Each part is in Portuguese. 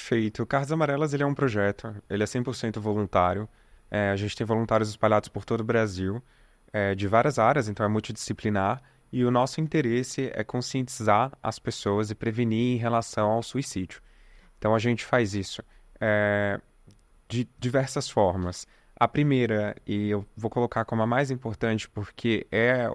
Perfeito. O Cartas Amarelas, ele é um projeto, ele é 100% voluntário. A gente tem voluntários espalhados por todo o Brasil, de várias áreas, então é multidisciplinar. E o nosso interesse é conscientizar as pessoas e prevenir em relação ao suicídio. Então a gente faz isso de diversas formas. A primeira, e eu vou colocar como a mais importante, porque é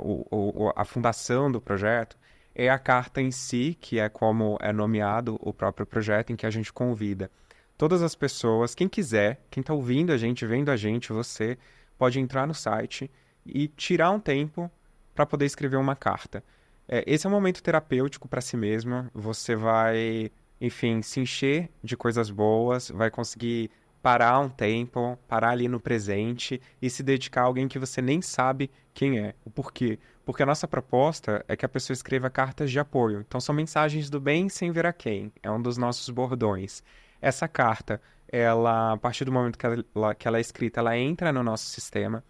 a fundação do projeto, é a carta em si, que é como é nomeado o próprio projeto, em que a gente convida todas as pessoas, quem quiser, quem está ouvindo a gente, vendo a gente, você pode entrar no site e tirar um tempo para poder escrever uma carta. Esse é um momento terapêutico para si mesmo. Você vai, enfim, se encher de coisas boas, vai conseguir parar um tempo, parar ali no presente e se dedicar a alguém que você nem sabe quem é. O porquê? Porque a nossa proposta é que a pessoa escreva cartas de apoio. Então, são mensagens do bem sem ver a quem. É um dos nossos bordões. Essa carta, ela, a partir do momento que ela é escrita, ela entra no nosso sistema.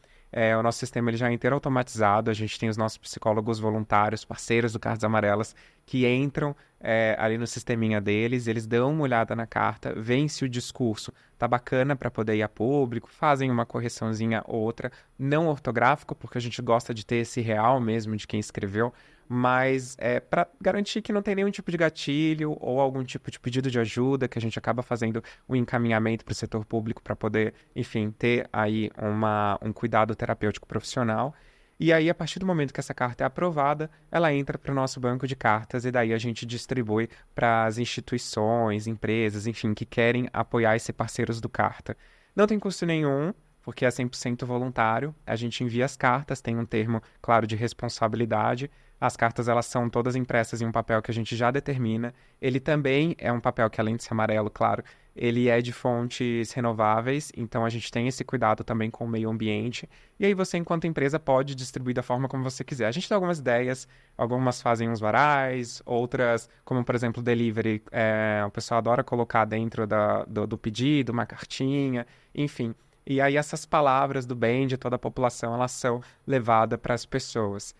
O nosso sistema ele já é inteiro automatizado. A gente tem os nossos psicólogos voluntários, parceiros do Cartas Amarelas, que entram ali no sisteminha deles, eles dão uma olhada na carta, veem se o discurso tá bacana para poder ir a público, fazem uma correçãozinha ou outra, não ortográfico, porque a gente gosta de ter esse real mesmo de quem escreveu, mas para garantir que não tem nenhum tipo de gatilho ou algum tipo de pedido de ajuda, que a gente acaba fazendo o encaminhamento para o setor público para poder, enfim, ter aí um cuidado terapêutico profissional. E aí, a partir do momento que essa carta é aprovada, ela entra para o nosso banco de cartas e daí a gente distribui para as instituições, empresas, enfim, que querem apoiar esse parceiros do Carta. Não tem custo nenhum, porque é 100% voluntário. A gente envia as cartas, tem um termo, claro, de responsabilidade. As cartas, elas são todas impressas em um papel que a gente já determina. Ele também é um papel que, além de ser amarelo, claro, ele é de fontes renováveis, então a gente tem esse cuidado também com o meio ambiente. E aí você, enquanto empresa, pode distribuir da forma como você quiser. A gente tem algumas ideias, algumas fazem uns varais, outras, como por exemplo, delivery, o pessoal adora colocar dentro do pedido, uma cartinha, enfim. E aí essas palavras do bem de toda a população, elas são levadas para as pessoas.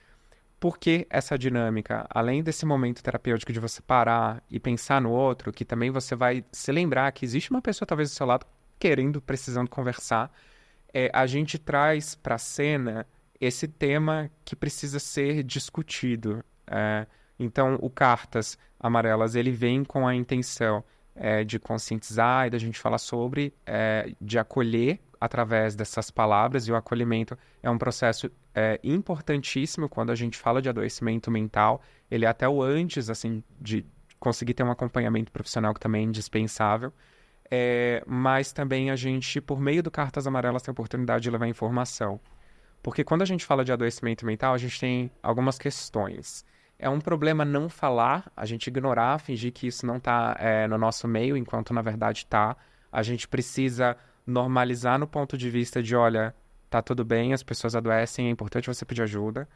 Por que essa dinâmica? Além desse momento terapêutico de você parar e pensar no outro, que também você vai se lembrar que existe uma pessoa talvez do seu lado querendo, precisando conversar, a gente traz para a cena esse tema que precisa ser discutido. Então, o Cartas Amarelas, ele vem com a intenção de conscientizar e da gente falar sobre, de acolher através dessas palavras, e o acolhimento é um processo importantíssimo quando a gente fala de adoecimento mental. Ele é até o antes, assim, de conseguir ter um acompanhamento profissional que também é indispensável. Mas também a gente, por meio do Cartas Amarelas, tem a oportunidade de levar informação. Porque quando a gente fala de adoecimento mental, a gente tem algumas questões. É um problema não falar, a gente ignorar, fingir que isso não está no nosso meio, enquanto na verdade está. A gente precisa normalizar no ponto de vista de, olha, tá tudo bem, as pessoas adoecem, é importante você pedir ajuda.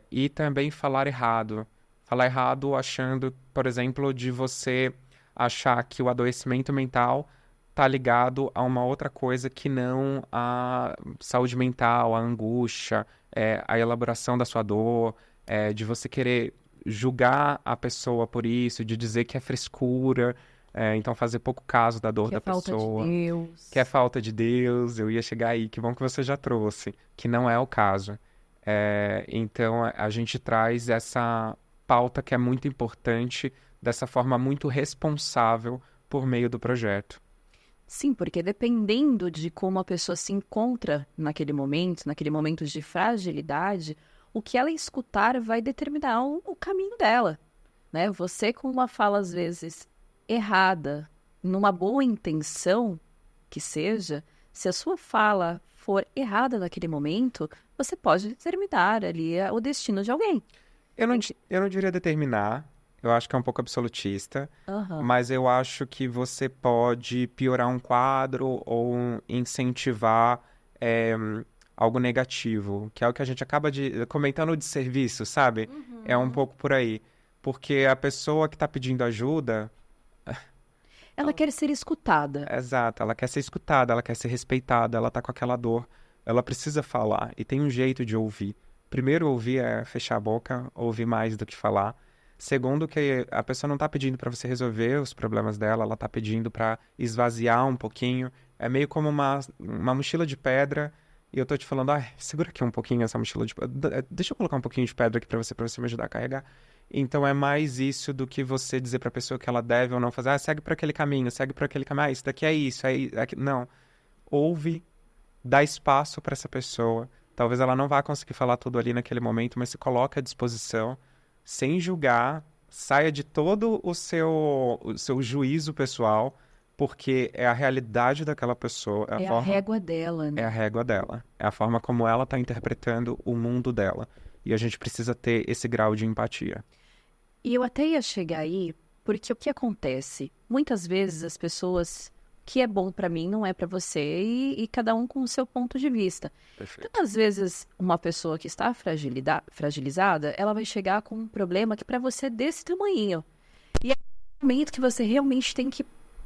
E também falar errado. Falar errado achando, por exemplo, de você achar que o adoecimento mental tá ligado a uma outra coisa que não a saúde mental, a angústia, a elaboração da sua dor, de você querer julgar a pessoa por isso, de dizer que é frescura, então fazer pouco caso da dor Que é da falta de pessoa, que é Deus. falta de Deus. Eu ia chegar aí, que bom que você já trouxe, que não é o caso. Então a gente traz essa pauta que é muito importante, dessa forma muito responsável por meio do projeto. Sim, porque dependendo de como a pessoa se encontra naquele momento de fragilidade, o que ela escutar vai determinar o caminho dela, né? Você com uma fala, às vezes, errada, numa boa intenção que seja, se a sua fala for errada naquele momento, você pode determinar ali o destino de alguém. Eu não diria determinar, eu acho que é um pouco absolutista, Aham. mas eu acho que você pode piorar um quadro ou incentivar é, algo negativo, que é o que a gente acaba de comentando de serviço, sabe? É um Uhum. pouco por aí. Porque a pessoa que está pedindo ajuda, Ela quer ser escutada. exato, ela quer ser escutada, ela quer ser respeitada, ela tá com aquela dor, ela precisa falar e tem um jeito de ouvir. Primeiro ouvir é fechar a boca, ouvir mais do que falar. Segundo, que a pessoa não tá pedindo para você resolver os problemas dela, ela tá pedindo para esvaziar um pouquinho. É meio como uma mochila de pedra e eu tô te falando, segura aqui um pouquinho essa mochila de pedra. Deixa eu colocar um pouquinho de pedra aqui para você me ajudar a carregar. Então é mais isso do que você dizer pra pessoa que ela deve ou não fazer. Segue por aquele caminho, segue por aquele caminho. Isso daqui é isso, não. Ouve, dá espaço para essa pessoa. Talvez ela não vá conseguir falar tudo ali naquele momento, mas se coloca à disposição, sem julgar, saia de todo o seu juízo pessoal, porque é a realidade daquela pessoa, É a régua dela, é a né? régua dela, é a forma como ela está interpretando o mundo dela. E a gente precisa ter esse grau de empatia. E eu até ia chegar aí, porque o que acontece? Muitas vezes as pessoas, o que é bom pra mim não é pra você, e cada um com o seu ponto de vista. Perfeito. Então, às vezes, uma pessoa que está fragilizada, ela vai chegar com um problema que pra você é desse tamanhinho. E é um momento que você realmente tem que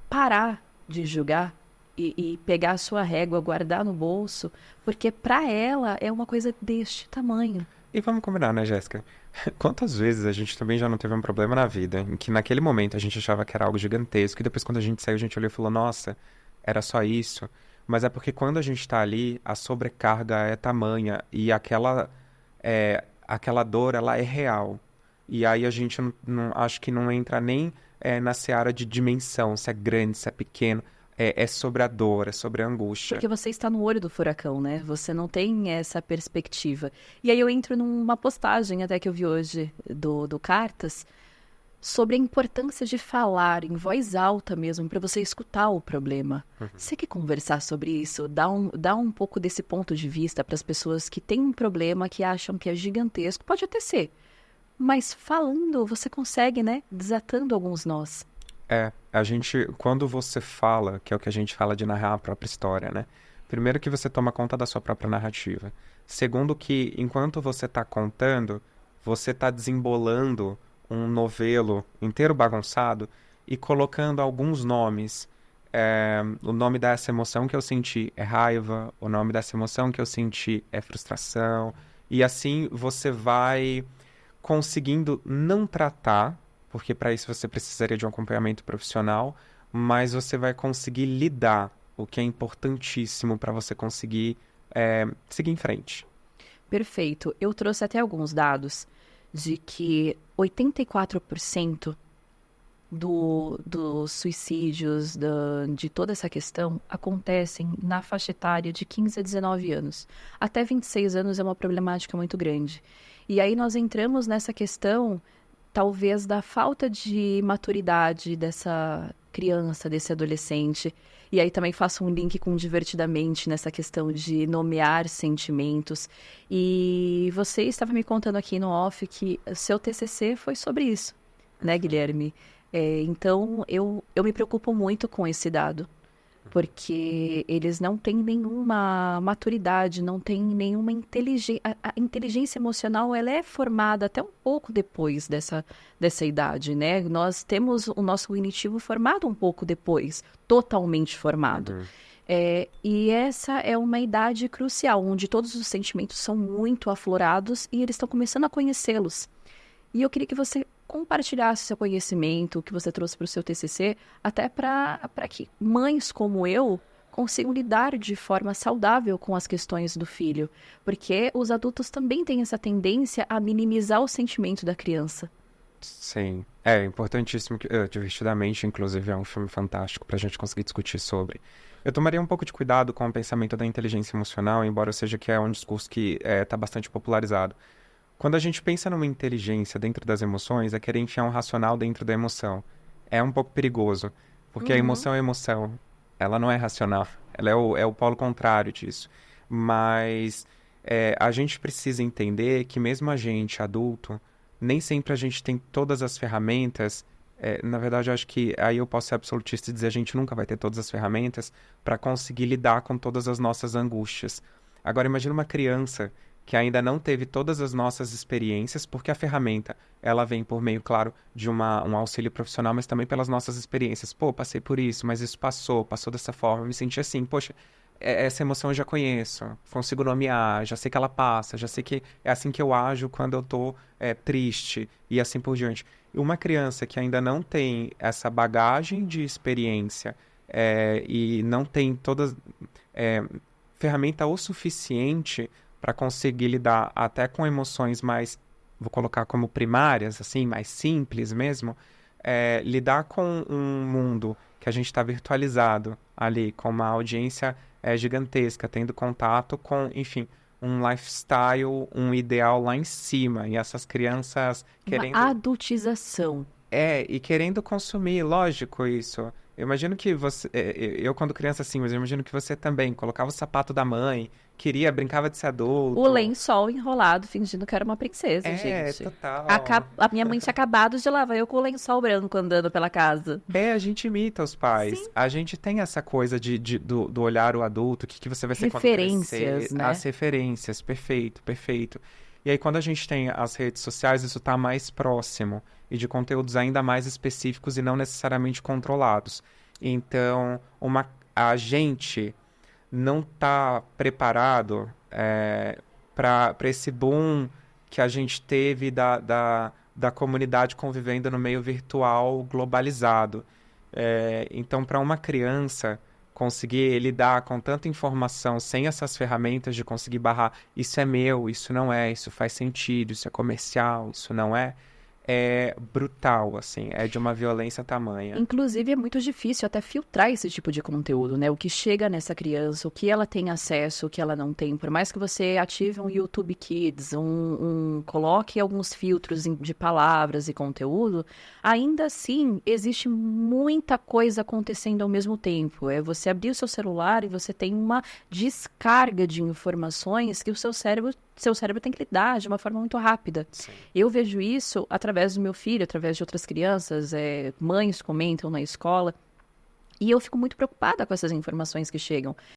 parar de julgar e pegar a sua régua, guardar no bolso, porque pra ela é uma coisa deste tamanho. E vamos combinar, né, Jéssica? Quantas vezes a gente também já não teve um problema na vida em que naquele momento a gente achava que era algo gigantesco e depois quando a gente saiu a gente olhou e falou, nossa, era só isso. Mas é porque quando a gente tá ali, a sobrecarga é tamanha e aquela dor, ela é real. E aí a gente acho que não entra nem na seara de dimensão, se é grande, se é pequeno. É sobre a dor, é sobre a angústia. Porque você está no olho do furacão, né? Você não tem essa perspectiva. E aí eu entro numa postagem até que eu vi hoje do Cartas sobre a importância de falar em voz alta mesmo, para você escutar o problema. Você quer conversar sobre isso? Dá um pouco desse ponto de vista para as pessoas que têm um problema, que acham que é gigantesco. Pode até ser. Mas falando, você consegue, né? Desatando alguns nós. Quando você fala, que é o que a gente fala de narrar a própria história, né? Primeiro que você toma conta da sua própria narrativa. Segundo que, enquanto você está contando, você está desembolando um novelo inteiro bagunçado e colocando alguns nomes. O nome dessa emoção que eu senti é raiva, o nome dessa emoção que eu senti é frustração. E assim você vai conseguindo não tratar, porque para isso você precisaria de um acompanhamento profissional, mas você vai conseguir lidar, o que é importantíssimo para você conseguir seguir em frente. Perfeito. Eu trouxe até alguns dados de que 84% dos suicídios, de toda essa questão, acontecem na faixa etária de 15 a 19 anos. Até 26 anos é uma problemática muito grande. E aí nós entramos nessa questão, talvez, da falta de maturidade dessa criança, desse adolescente. E aí também faço um link com Divertidamente nessa questão de nomear sentimentos. E você estava me contando aqui no off que o seu TCC foi sobre isso, né, Guilherme? Então, eu me preocupo muito com esse dado, porque eles não têm nenhuma maturidade, não têm nenhuma inteligência. A inteligência emocional, ela é formada até um pouco depois dessa idade, né? Nós temos o nosso cognitivo formado um pouco depois, totalmente formado. E essa é uma idade crucial, onde todos os sentimentos são muito aflorados e eles estão começando a conhecê-los. E eu queria que você compartilhasse seu conhecimento, o que você trouxe para o seu TCC, até para que mães como eu consigam lidar de forma saudável com as questões do filho. Porque os adultos também têm essa tendência a minimizar o sentimento da criança. Sim, é importantíssimo. Divertidamente, inclusive, é um filme fantástico para a gente conseguir discutir sobre. Eu tomaria um pouco de cuidado com o pensamento da inteligência emocional, embora seja que é um discurso que está bastante popularizado. Quando a gente pensa numa inteligência dentro das emoções, é querer enfiar um racional dentro da emoção. É um pouco perigoso, porque a emoção é emoção. Ela não é racional. Ela é o polo contrário disso. Mas a gente precisa entender que mesmo a gente, adulto, nem sempre a gente tem todas as ferramentas. Na verdade, eu acho que aí eu posso ser absolutista e dizer a gente nunca vai ter todas as ferramentas para conseguir lidar com todas as nossas angústias. Agora, imagina uma criança que ainda não teve todas as nossas experiências, porque a ferramenta, ela vem por meio, claro, de um auxílio profissional, mas também pelas nossas experiências. Pô, passei por isso, mas isso passou dessa forma, eu me senti assim. Poxa, essa emoção eu já conheço, consigo nomear, já sei que ela passa, já sei que é assim que eu ajo quando eu tô triste e assim por diante. E uma criança que ainda não tem essa bagagem de experiência e não tem toda ferramenta o suficiente para conseguir lidar até com emoções mais, vou colocar como primárias, assim, mais simples mesmo, lidar com um mundo que a gente está virtualizado ali, com uma audiência gigantesca, tendo contato com, enfim, um lifestyle, um ideal lá em cima, e essas crianças Uma querendo adultização. e querendo consumir, lógico isso. Eu imagino que você, eu quando criança assim, mas eu imagino que você também colocava o sapato da mãe, brincava de ser O adulto. lençol enrolado, fingindo que era uma princesa, gente. Total. A minha mãe tinha acabado de lavar, eu com o lençol branco andando pela casa. A gente imita os pais. Sim. A gente tem essa coisa do olhar o adulto, o que você vai ser quando crescer. Referências, né? As referências, perfeito, perfeito. E aí, quando a gente tem as redes sociais, isso está mais próximo e de conteúdos ainda mais específicos e não necessariamente controlados. Então, a gente não está preparado para esse boom que a gente teve da comunidade convivendo no meio virtual globalizado. Então, para uma criança conseguir lidar com tanta informação sem essas ferramentas de conseguir barrar isso é meu, isso não é, isso faz sentido, isso é comercial, isso não é brutal, assim, é de uma violência tamanha. Inclusive, é muito difícil até filtrar esse tipo de conteúdo, né? O que chega nessa criança, o que ela tem acesso, o que ela não tem. Por mais que você ative um YouTube Kids, coloque alguns filtros de palavras e conteúdo, ainda assim, existe muita coisa acontecendo ao mesmo tempo. É você abrir o seu celular e você tem uma descarga de informações que o seu cérebro tem que lidar de uma forma muito rápida. Sim. Eu vejo isso através do meu filho, através de outras crianças, mães comentam na escola, e eu fico muito preocupada com essas informações que chegam.